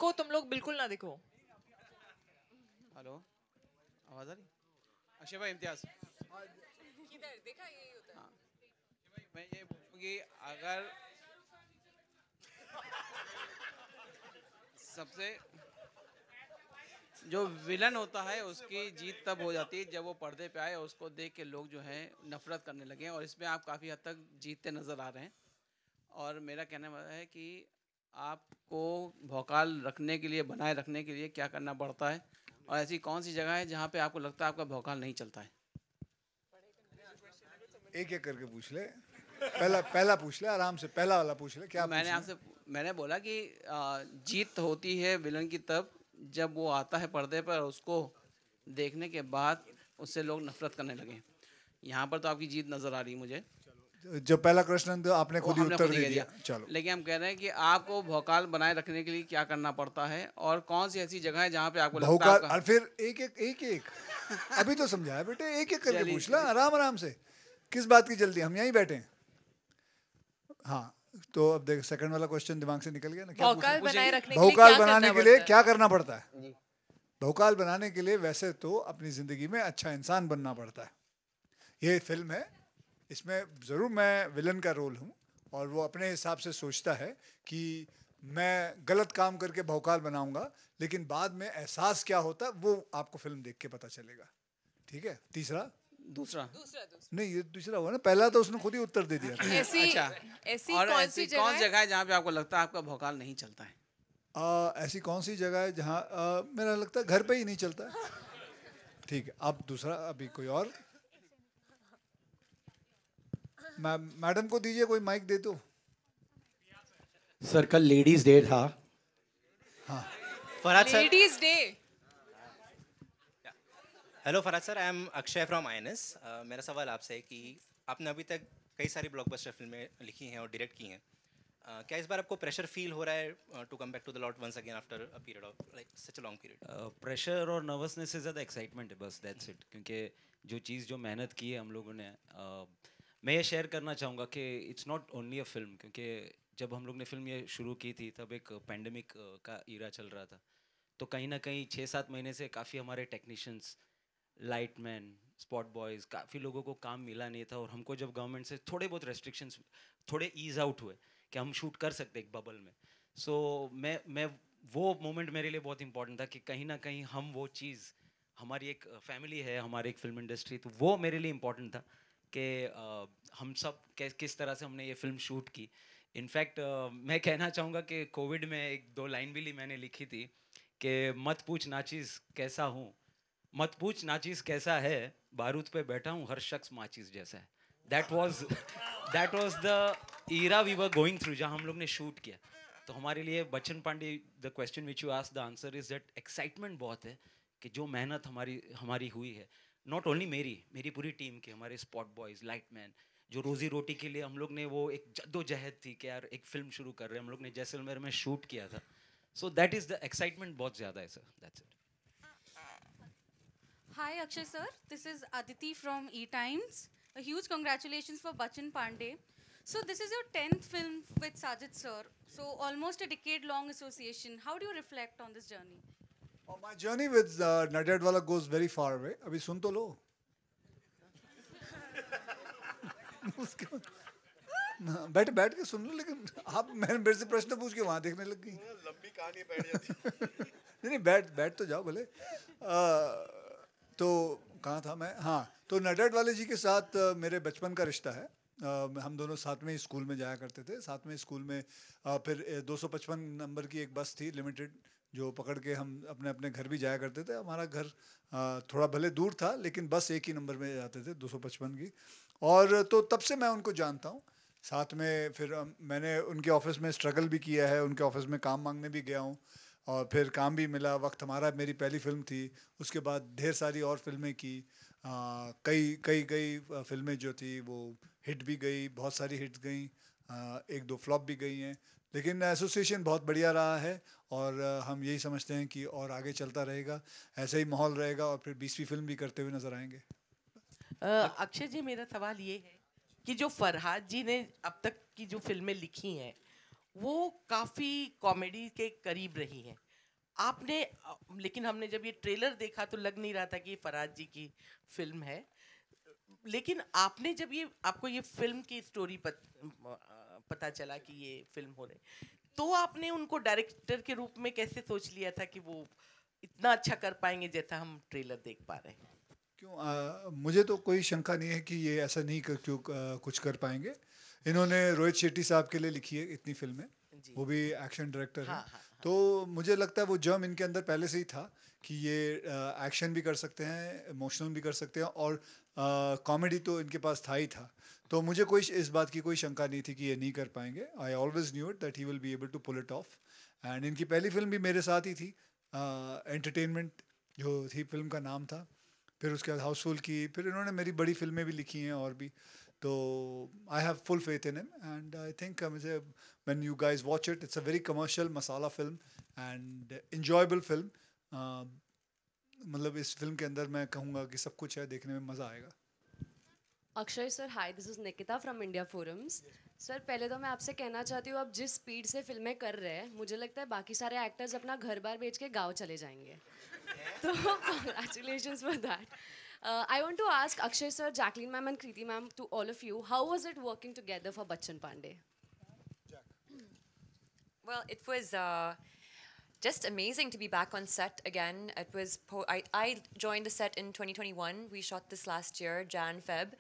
को तुम लोग बिल्कुल ना दिखो। हेलो, आवाज आ रही? अक्षय भाई, इम्तियाज। किधर देखा, यही होता है। हाँ, भाई मैं ये पूछूंगी, अगर सबसे जो विलन होता है उसकी जीत तब हो जाती है जब वो पर्दे पे आए और उसको देख के लोग जो है नफरत करने लगे, और इसमें आप काफ़ी हद तक जीतते नज़र आ रहे हैं। और मेरा कहने वाला है कि आपको भौकाल रखने के लिए, बनाए रखने के लिए क्या करना पड़ता है, और ऐसी कौन सी जगह है जहाँ पे आपको लगता है आपका भौकाल नहीं चलता है? एक एक करके पूछ ले। पहला पहला पूछ ले, आराम से पहला वाला पूछ ले। क्या मैंने बोला कि जीत होती है विलन की तब जब वो आता है पर्दे पर और उसको देखने के बाद उससे लोग नफरत करने लगे। यहाँ पर तो आपकी जीत नजर आ रही है मुझे। जो पहला क्वेश्चन तो आपने खुद ही उत्तर दे दिया। चलो, लेकिन हम कह रहे हैं कि आपको भौकाल बनाए रखने के लिए क्या करना पड़ता है, और कौन सी ऐसी जगह है जहाँ पे आपको लगता है और फिर एक एक एक एक अभी तो समझाया बेटे, एक एक करके पूछ ला, आराम आराम से। किस बात की जल्दी, हम यहीं बैठे हैं। हाँ, तो अब देख, सेकंड वाला क्वेश्चन दिमाग से निकल गया ना। क्या भौकाल बनाए रखने भौकाल बनाने के लिए क्या करना पड़ता है? भौकाल बनाने के लिए वैसे तो अपनी जिंदगी में अच्छा इंसान बनना पड़ता है। ये फिल्म है, इसमें जरूर मैं विलन का रोल हूँ, और वो अपने हिसाब से सोचता है कि मैं गलत काम करके भौकाल बनाऊंगा, लेकिन बाद में एहसास क्या होता है वो आपको फिल्म देख के पता चलेगा। ठीक है? दूसरा नहीं, ये दूसरा हुआ ना, पहला तो उसने खुद ही उत्तर दे दिया था। ऐसी और कौन सी जगह है जहाँ पे आपको लगता है आपका भौकाल नहीं चलता है? ऐसी कौन सी जगह है जहाँ मेरा लगता है घर पे ही नहीं चलता है। ठीक है, अब दूसरा, अभी कोई और। मैडम को दीजिए, कोई माइक दे दो। सर, कल लेडीज डे था। हाँ, Farhad sir. Ladies day. Hello Farhad sir, I am Akshay from INS. मेरा सवाल आपसे है कि आपने अभी तक कई सारी ब्लॉकबस्टर फिल्में लिखी हैं और डायरेक्ट की हैं। क्या इस बार आपको प्रेशर फील हो रहा है to come back to the lot once again after a period of like such a long period? Pressure और नर्वसनेस से ज़्यादा एक्साइटमेंट है, बस दैट्स इट। क्योंकि जो मेहनत की है हम लोगों ने, मैं ये शेयर करना चाहूँगा कि it's not only a film. क्योंकि जब हम लोग ने फिल्म ये शुरू की थी तब एक पेंडेमिक का ईरा चल रहा था, तो कहीं ना कहीं 6-7 महीने से काफ़ी हमारे टेक्नीशियंस, लाइटमैन, स्पॉट बॉयज़, काफ़ी लोगों को काम मिला नहीं था। और हमको जब गवर्नमेंट से थोड़े बहुत रेस्ट्रिक्शंस थोड़े ईज आउट हुए कि हम शूट कर सकते एक बबल में, सो मैं वो मोमेंट मेरे लिए बहुत इंपॉर्टेंट था कि कहीं ना कहीं हम वो चीज़, हमारी एक फैमिली है, हमारी एक फिल्म इंडस्ट्री, तो वो मेरे लिए इम्पॉर्टेंट था कि हम सब किस तरह से हमने ये फिल्म शूट की। इनफैक्ट मैं कहना चाहूँगा कि कोविड में 1-2 लाइन भी मैंने लिखी थी कि मत पूछ नाचीज़ कैसा हूँ, मत पूछ नाचीज़ कैसा है, बारूद पे बैठा हूँ हर शख्स माचीज़ जैसा है। That was the era we were going through, जहाँ हम लोग ने शूट किया। तो हमारे लिए Bachchan Pandey, the question which you asked, the answer is that excitement बहुत है कि जो मेहनत हमारी हुई है, नॉट ओनली मेरी पूरी टीम की, हमारे स्पॉट बॉयज़, लाइटमैन, जो रोजी रोटी के लिए हम लोग ने वो एक जद्दोजहद थी कि यार एक फिल्म शुरू कर रहे हैं, हम लोग ने जैसलमेर में शूट किया था। So that is the excitement बहुत ज़्यादा है sir, that's it. Hi Akshay sir, this is Aditi from E-Times. A huge congratulations for Bachchan Pandey. So this is your 10th film with Sajid sir. So almost a decade-long association. How do you reflect on this journey? Oh, my journey with Nadyadwala goes very far away. अभी सुन तो लो। बैठ के सुन लो, लेकिन आप मेरे से प्रश्न पूछ के वहाँ देखने लग गई। लंबी कहानी बैठ जाती। नहीं, बैठ तो जाओ भले। तो कहाँ था मैं? हाँ, तो नडियाडवाले जी के साथ मेरे बचपन का रिश्ता है। हम दोनों साथ में स्कूल में जाया करते थे, साथ में स्कूल में। फिर 255 नंबर की एक बस थी लिमिटेड, जो पकड़ के हम अपने अपने घर भी जाया करते थे। हमारा घर थोड़ा भले दूर था, लेकिन बस एक ही नंबर में जाते थे, 255 की। और तो तब से मैं उनको जानता हूँ। साथ में फिर मैंने उनके ऑफिस में स्ट्रगल भी किया है, उनके ऑफिस में काम मांगने भी गया हूँ, और फिर काम भी मिला। वक्त हमारा, मेरी पहली फिल्म थी, उसके बाद ढेर सारी और फिल्में की। कई फिल्में जो थी वो हिट भी गई, बहुत सारी हिट्स गई, 1-2 फ्लॉप भी गई हैं। लेकिन एसोसिएशन बहुत बढ़िया रहा है, और हम यही समझते हैं कि और आगे चलता रहेगा, ऐसा ही माहौल रहेगा, और फिर 20वीं फिल्म भी करते हुए नजर आएंगे। अक्षय जी, मेरा सवाल ये है कि जो फरहाद जी ने अब तक की जो फिल्में लिखी हैं वो काफ़ी कॉमेडी के करीब रही हैं, आपने लेकिन हमने जब ये ट्रेलर देखा तो लग नहीं रहा था कि ये फरहाद जी की फिल्म है, लेकिन आपने जब ये आपको ये फिल्म की स्टोरी पता चला कि ये फिल्म हो रही, तो आपने उनको डायरेक्टर के रूप में कैसे सोच लिया था कि वो इतना अच्छा कर पाएंगे जैसा हम ट्रेलर देख पा रहे हैं? क्यों मुझे तो कोई शंका नहीं है कि ये ऐसा नहीं कुछ कर पाएंगे। इन्होंने रोहित शेट्टी साहब के लिए लिखी है इतनी फिल्में, वो भी एक्शन डायरेक्टर हाँ, हैं। हाँ, तो मुझे लगता है वो जर्म इनके अंदर पहले से ही था कि ये एक्शन भी कर सकते हैं, इमोशनल भी कर सकते हैं, और कॉमेडी तो इनके पास था ही था। तो मुझे कोई इस बात की कोई शंका नहीं थी कि ये नहीं कर पाएंगे। I always knew it that he will be able to pull it off. And इनकी पहली फिल्म भी मेरे साथ ही थी, एंटरटेनमेंट जो थी फिल्म का नाम था। फिर उसके बाद हाउसफुल की, फिर इन्होंने मेरी बड़ी फिल्में भी लिखी हैं और भी। तो I have full faith in him and I think मुझे when you guys watch it, it's a very commercial masala film and enjoyable film. मतलब इस फिल्म के अंदर मैं कहूँगा कि सब कुछ है, देखने में मज़ा आएगा। Akshay sir, hi, this is Nikita from India forums. Sir, पहले तो मैं आपसे कहना चाहती हूँ, आप जिस स्पीड से फिल्में कर रहे हैं, मुझे लगता है बाकी सारे एक्टर्स अपना घर बार बेच के गाँव चले जाएंगे। तो congratulations for that. I want to ask Akshay sir, Jacqueline ma'am and Kriti ma'am, to all of you, how was it working together for Bachchan Pandey? Well, it was just amazing to be back on set again. It was I joined the set in 2021. We shot this last year, Jan Feb,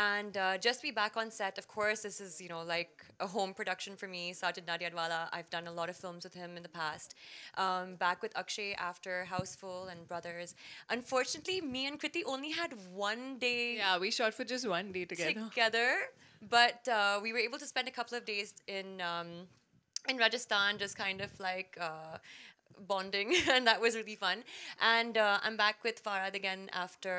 and just be back on set. Of course, this is like a home production for me. Sajid Nadiadwala. I've done a lot of films with him in the past. Back with Akshay after Houseful and Brothers. Unfortunately, me and Kriti only had 1 day. Yeah, we shot for just 1 day together. But we were able to spend a couple of days in Rajasthan, just kind of like bonding, and that was really fun. And I'm back with Farhad again after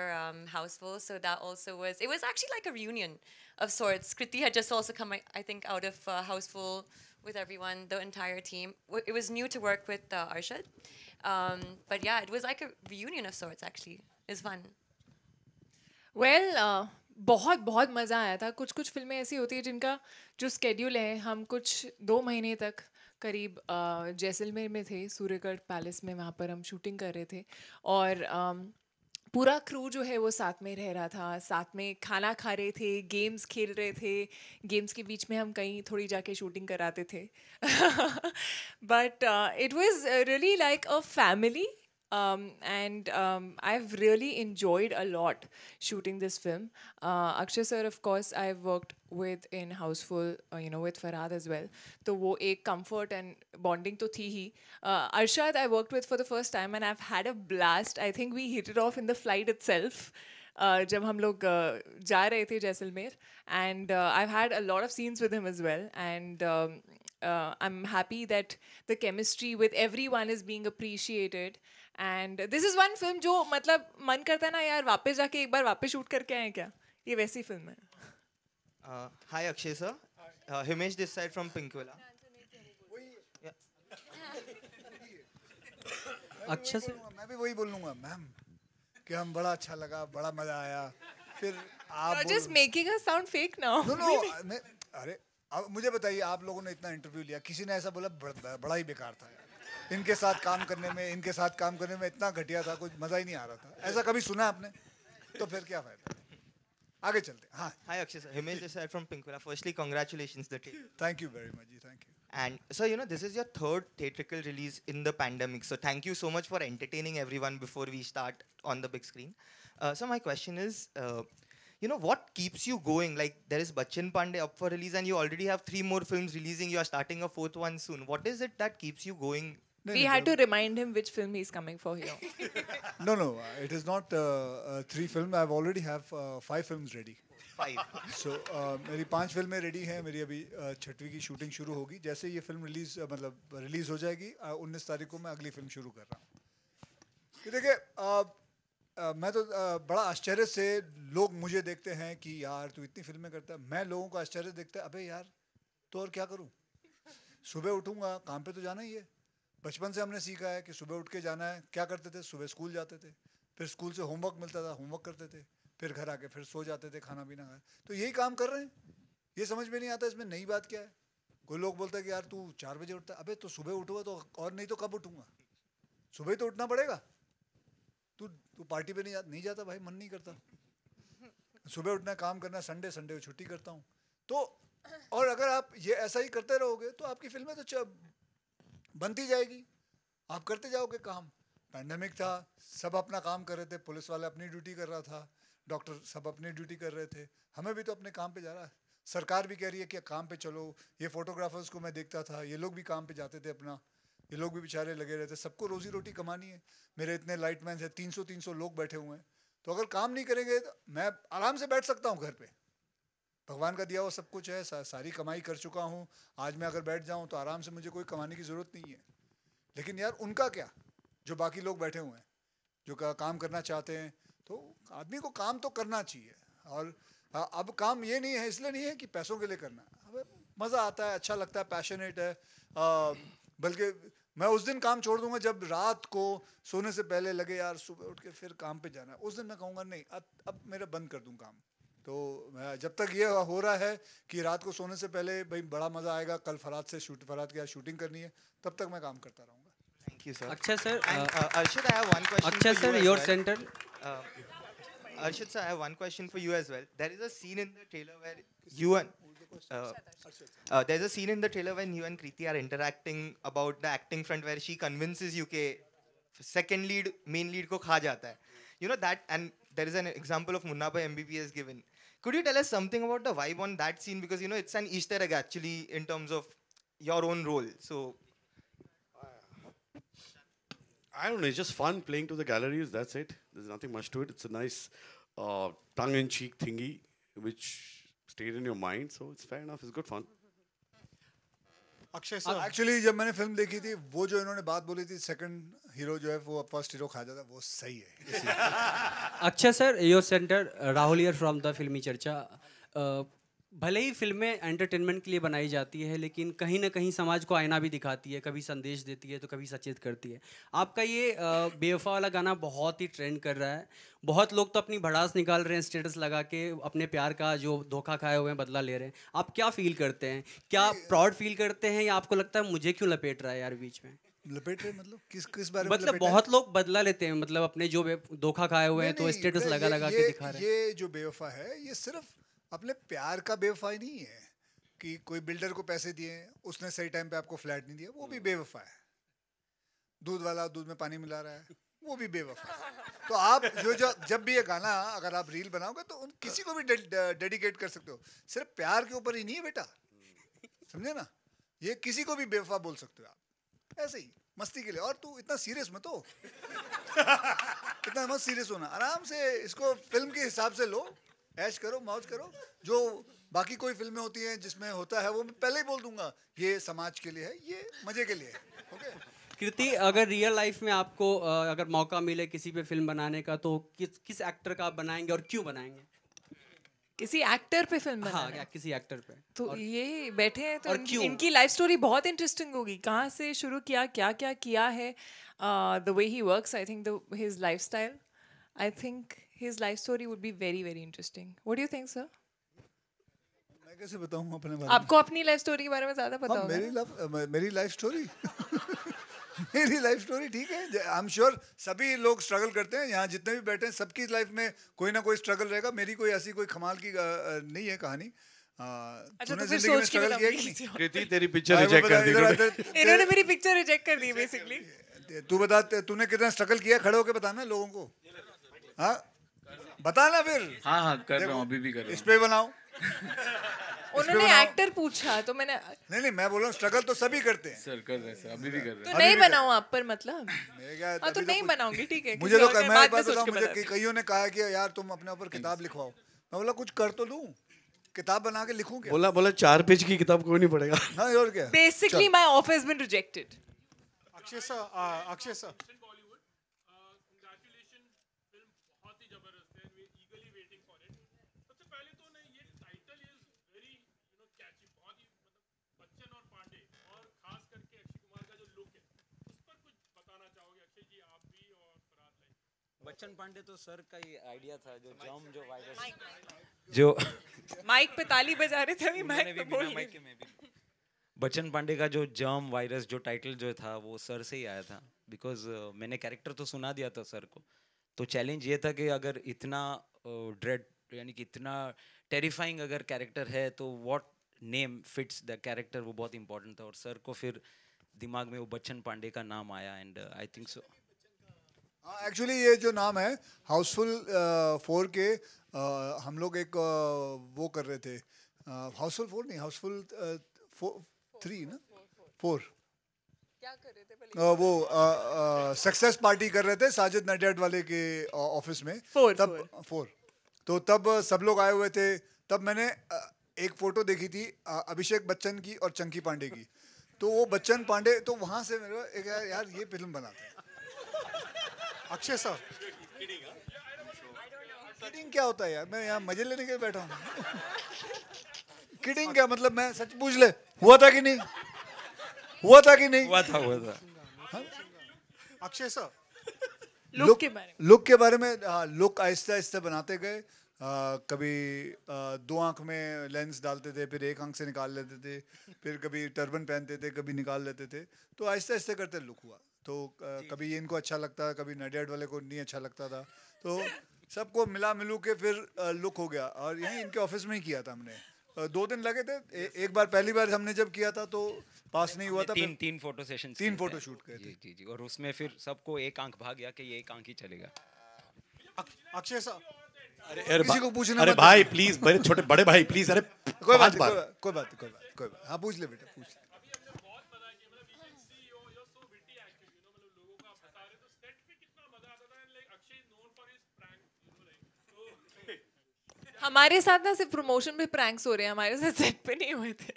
Houseful, so that also it was actually like a reunion of sorts. Kriti had just also come, I think, out of Houseful with everyone, the entire team. It was new to work with Arshad, but yeah, it was like a reunion of sorts. Actually, it was fun. Well, बहुत बहुत मज़ा आया था। कुछ कुछ फिल्में ऐसी होती है जिनका जो स्केड्यूल है, हम कुछ 2 महीने तक करीब जैसलमेर में थे, सूर्यगढ़ पैलेस में, वहाँ पर हम शूटिंग कर रहे थे, और पूरा क्रू जो है वो साथ में रह रहा था, साथ में खाना खा रहे थे, गेम्स खेल रहे थे, गेम्स के बीच में हम कहीं थोड़ी जाके शूटिंग कराते थे। But it was really like a family. And I've really enjoyed a lot shooting this film. Akshay sir, of course, I've worked with in Houseful, with Farhad as well. So वो एक comfort and bonding तो थी ही. Arshad I worked with for the first time and I've had a blast. I think we hit it off in the flight itself. जब हम लोग जा रहे थे Jaisalmer, and I've had a lot of scenes with him as well, and I'm happy that the chemistry with everyone is being appreciated. And this is one film जो मतलब मन करता है ना यार, वापस जाके एक बार वापस शूट करके आए क्या, ये वैसी फिल्म है. Hi Akshay sir, Himesh this side from Pinkvilla. Akshay sir, मैं भी वही बोलूँगा मैम कि हम बड़ा अच्छा लगा, बड़ा मजा आया. फिर आप just making us sound fake now. No, अरे अब मुझे बताइए, आप लोगों ने इतना इंटरव्यू लिया, किसी ने ऐसा बोला बड़ा ही बेकार था यार, इनके साथ काम करने में इतना घटिया था, कुछ मजा ही नहीं आ रहा था, ऐसा कभी सुना आपने? तो फिर क्या फायदा. आगे चलते. हाँ. Hi Akshay sir, Himesh this side from Pinkvilla. Firstly, congratulations the team. Thank you very much. Thank you. And so this is your 3rd theatrical release in the pandemic. So thank you so much for entertaining everyone before we start on the big screen. So my question is, what keeps you going? Like, there is Bachchan Pandey up for release and you already have 3 more films releasing. You are starting a 4th one soon. What is it that keeps you going? We had to remind him which film he's coming for here. No, it is not 3 films. I already have 5 films ready. 5. So मेरी 5 फिल्में ready हैं. मेरी अभी 6वीं की shooting शुरू होगी. जैसे ये फिल्म रिलीज हो जाएगी, 19 तारीख को मैं अगली फिल्म शुरू कर रहा हूँ. देखिए, मैं तो बड़ा आश्चर्य से लोग मुझे देखते हैं कि यार तू इतनी फिल्में करता है. मैं लोगों को आश्चर्य देखता है, अबे यार तो और क्या करूँ, सुबह उठूँगा, काम पे तो जाना ही है. बचपन से हमने सीखा है कि सुबह उठ के जाना है. क्या करते थे, सुबह स्कूल जाते थे, फिर स्कूल से होमवर्क मिलता था, होमवर्क करते थे, फिर घर आके फिर सो जाते थे, खाना पीना खाए. तो यही काम कर रहे हैं. ये समझ में नहीं आता इसमें नई बात क्या है. कोई लोग बोलता है कि यार तू 4 बजे उठता है. अबे तो सुबह उठूँगा तो, और नहीं तो कब उठूँगा. सुबह ही तो उठना पड़ेगा। तू पार्टी पे नहीं जाता भाई, मन नहीं करता। सुबह उठना, काम करना, संडे को छुट्टी करता हूँ। तो और अगर आप ये ऐसा ही करते रहोगे तो आपकी फिल्में तो बनती जाएगी, आप करते जाओगे काम। पैंडेमिक था, सब अपना काम कर रहे थे, पुलिस वाले अपनी ड्यूटी कर रहा था, डॉक्टर सब अपनी ड्यूटी कर रहे थे, हमें भी तो अपने काम पे जाना है। सरकार भी कह रही है कि काम पे चलो। ये फोटोग्राफर्स को मैं देखता था, ये लोग भी काम पे जाते थे अपना, ये लोग भी बेचारे लगे रहते। सबको रोजी रोटी कमानी है। मेरे इतने लाइटमैन है, 300 लोग बैठे हुए हैं। तो अगर काम नहीं करेंगे तो मैं आराम से बैठ सकता हूँ घर पे, भगवान का दिया हुआ सब कुछ है, सारी कमाई कर चुका हूँ। आज मैं अगर बैठ जाऊँ तो आराम से, मुझे कोई कमाने की ज़रूरत नहीं है। लेकिन यार उनका क्या, जो बाकी लोग बैठे हुए हैं, जो काम करना चाहते हैं, तो आदमी को काम तो करना चाहिए। और अब काम ये नहीं है, इसलिए नहीं है कि पैसों के लिए करना, अब मज़ा आता है, अच्छा लगता है, पैशनेट है। बल्कि मैं उस दिन काम छोड़ दूंगा जब रात को सोने से पहले लगे यार सुबह उठ के फिर काम पे जाना है। उस दिन मैं कहूँगा नहीं, अब मेरा बंद कर दूँ काम। तो जब तक ये हो रहा है कि रात को सोने से पहले भाई बड़ा मज़ा आएगा, कल फरात के यहाँ शूटिंग करनी है, तब तक मैं काम करता रहूँगा। Thank you, sir. Akshay sir, Arshad, I have one question. Akshay for sir, you as your well. center. Arshad sir, I have one question for you as well. There is a scene in the trailer where you and there's a scene in the trailer when you and Kriti are interacting about the acting front, where she convinces you कि second lead main lead को खा जाता है. You know that, and there is an example of Munna Bhai MBBS given. Could you tell us something about the vibe on that scene, because you know it's an Easter egg actually in terms of your own role. So I don't know, it's just fun playing to the galleries, that's it. There's nothing much to it. It's a nice tongue-in-cheek thingy which stayed in your mind, so it's fair enough, it's good fun. Akshay sir, actually जब मैंने film देखी थी, वो जो इन्होंने बात बोली थी सेकंड हीरो जो है वो फर्स्ट हीरो खा जाता है, वो सही है। Akshay sir, your centre, Rahul here from the फिल्मी चर्चा। भले ही फिल्में एंटरटेनमेंट के लिए बनाई जाती है, लेकिन कहीं ना कहीं समाज को आईना भी दिखाती है, कभी संदेश देती है तो कभी सचेत करती है। आपका ये बेवफा वाला गाना बहुत ही ट्रेंड कर रहा है। बहुत लोग तो अपनी भड़ास निकाल रहे हैं, स्टेटस लगा के अपने प्यार का जो धोखा खाए हुए हैं बदला ले रहे हैं। आप क्या फील करते हैं? क्या प्राउड फील करते हैं, या आपको लगता है मुझे क्यों लपेट रहा है यार बीच में? लपेट रहे मतलब किस बारे में? मतलब बहुत लोग बदला लेते हैं, मतलब अपने जो धोखा खाए हुए हैं तो स्टेटस लगा के दिखा रहे हैं। ये जो बेवफा है, ये सिर्फ अपने प्यार का बेवफाई नहीं है कि कोई बिल्डर को पैसे दिए, उसने सही टाइम पे आपको फ्लैट नहीं दिया, वो भी बेवफा है। दूध वाला दूध में पानी मिला रहा है, वो भी बेवफा है। तो आप जब भी ये गाना अगर आप रील बनाओगे तो किसी को भी डेडिकेट कर सकते हो। सिर्फ प्यार के ऊपर ही नहीं है बेटा, समझे ना? ये किसी को भी बेवफा बोल सकते हो आप, ऐसे ही मस्ती के लिए। और तू इतना सीरियस मत हो, इतना मत सीरियस होना, आराम से इसको फिल्म के हिसाब से लो, ऐश करो, मौज करो। जो बाकी कोई फिल्में होती हैं जिसमें होता है, वो मैं पहले ही बोल दूंगा ये समाज के लिए है, ये मजे के लिए है। ओके कृति, अगर रियल लाइफ में आपको अगर मौका मिले किसी पे फिल्म बनाने का, तो किस एक्टर का आप बनाएंगे और क्यों बनाएंगे? किसी एक्टर पे फिल्म बनाना? हाँ, किसी एक्टर पे। तो ये बैठे हैं तो इनकी लाइफ स्टोरी बहुत इंटरेस्टिंग होगी। कहाँ से शुरू किया, क्या क्या किया है, the way he works, I think his lifestyle, I think his life story would be very very interesting. What do you think, sir? मैं कैसे बताऊं अपने बारे में? आपको अपनी लाइफ स्टोरी के बारे में ज्यादा पता होगा। मेरी लाइफ स्टोरी मेरी लाइफ स्टोरी ठीक है। आई एम श्योर सभी लोग स्ट्रगल करते हैं, यहाँ जितने भी बैठे हैं सबकी लाइफ में कोई ना कोई स्ट्रगल रहेगा। मेरी कोई ऐसी कोई कमाल की नहीं है कहानी। अच्छा, तो फिर सोच के बताऊंगी। कृति, तेरी पिक्चर रिजेक्ट कर दी इन्होंने मेरी पिक्चर रिजेक्ट कर दी बेसिकली। तू बता, तूने कितना स्ट्रगल किया, खड़े होके बताना लोगों को। हाँ बताना फिर। हाँ कर रहा हूँ, अभी भी कर रहा हूँ। इस पे बनाओ। उन्होंने एक्टर पूछा तो मैंने नहीं मैं बोल रहा हूँ स्ट्रगल तो सभी करते हैं। सर कर रहे हैं, अभी भी कर रहे हैं। तो नहीं बनाऊँ आप पर, मतलब हाँ तो नहीं बनाऊंगी, ठीक है। मुझे तो मैं एक बात बताऊँ, मुझे कईयों ने कहा कि यार तुम अपने ऊपर किताब लिखवाओ। मैं बोला कुछ कर तो लूँ, किताब बना के लिखूं क्या? बोला 4 पेज की किताब कोई नहीं पढ़ेगा। हाँ और क्या? Basically my offer has been rejected. Akshay sir Bachchan Pandey तो सर का ही आइडिया था, जो जर्म जो वायरस जो माइक पे ताली बजा रहे थे, अभी माइक पे बोल रहे। बच्चन पांडे का जो जर्म वायरस जो टाइटल जो था वो सर से ही आया था। बिकॉज मैंने कैरेक्टर तो सुना दिया था सर को, तो चैलेंज ये था कि अगर इतना ड्रेड यानी कि इतना टेरिफाइंग अगर कैरेक्टर है तो what name fits the character, वो बहुत इंपॉर्टेंट था। और सर को फिर दिमाग में वो बच्चन पांडे का नाम आया and I think so actually ये जो नाम है हाउसफुल 4 के हम लोग एक वो कर रहे थे, हाउसफुल 4 नहीं, हाउसफुल 3 ना 4 क्या कर रहे थे वो सक्सेस पार्टी कर रहे थे साजिद नडियाड वाले के ऑफिस में। तब 4 तो तब सब लोग आए हुए थे। तब मैंने एक फोटो देखी थी अभिषेक बच्चन की और चंकी पांडे की, तो वो बच्चन पांडे, तो वहां से मेरे को एक यार ये फिल्म बनाते हैं। अक्षय सर, किडिंग क्या होता है यार, मैं यहाँ मजे लेने के लिए बैठा हूँ। किडिंग क्या मतलब, मैं सच पूछ ले, हुआ था कि नहीं, हुआ था कि नहीं? हुआ था। अक्षय सर, लुक के बारे में लुक आहिस्ते आहिस्ते बनाते गए। कभी 2 आंख में लेंस डालते थे, फिर 1 आंख से निकाल लेते थे, फिर कभी टर्बन पहनते थे, कभी निकाल लेते थे, तो आहिस्ते आहिस्ते करते लुक हुआ। तो कभी इनको अच्छा लगता, कभी नडियाड वाले को नहीं अच्छा लगता था, तो सबको मिला मिलू के फिर लुक हो गया। और यहीं इनके ऑफिस में ही किया था हमने, 2 दिन लगे थे। एक बार पहली बार हमने जब किया था तो पास नहीं हुआ था। 3 फोटो सेशन, 3 फोटो शूट किए थे। जी जी, और उसमें फिर सबको 1 आंख भाग गया कि ये 1 आंख ही चलेगा। अक्षय सर, किसी को पूछना अरे मत। भाई प्लीज, बड़े छोटे बड़े भाई प्लीज, अरे कोई बात 5 बार। नहीं, कोई बात। हाँ पूछ ले बेटा, पूछ ले। हमारे साथ ना सिर्फ प्रमोशन में प्रैंक्स हो रहे हैं, हमारे साथ सेट पे नहीं हुए थे।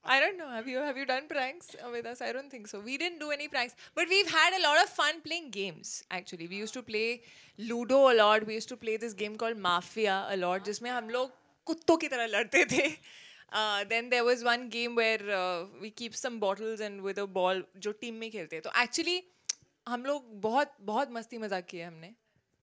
I don't know. Have you done pranks with us? I don't think so. We didn't do any pranks, but we've had a lot of fun playing games. Actually, we used to play Ludo a lot. We used to play this game called Mafia a lot, जिसमें हम लोग कुत्तों की तरह लड़ते थे. Then there was one game where we keep some bottles and with a ball जो team में खेलते हैं. तो actually हम लोग बहुत बहुत मस्ती मजाक किए हमने.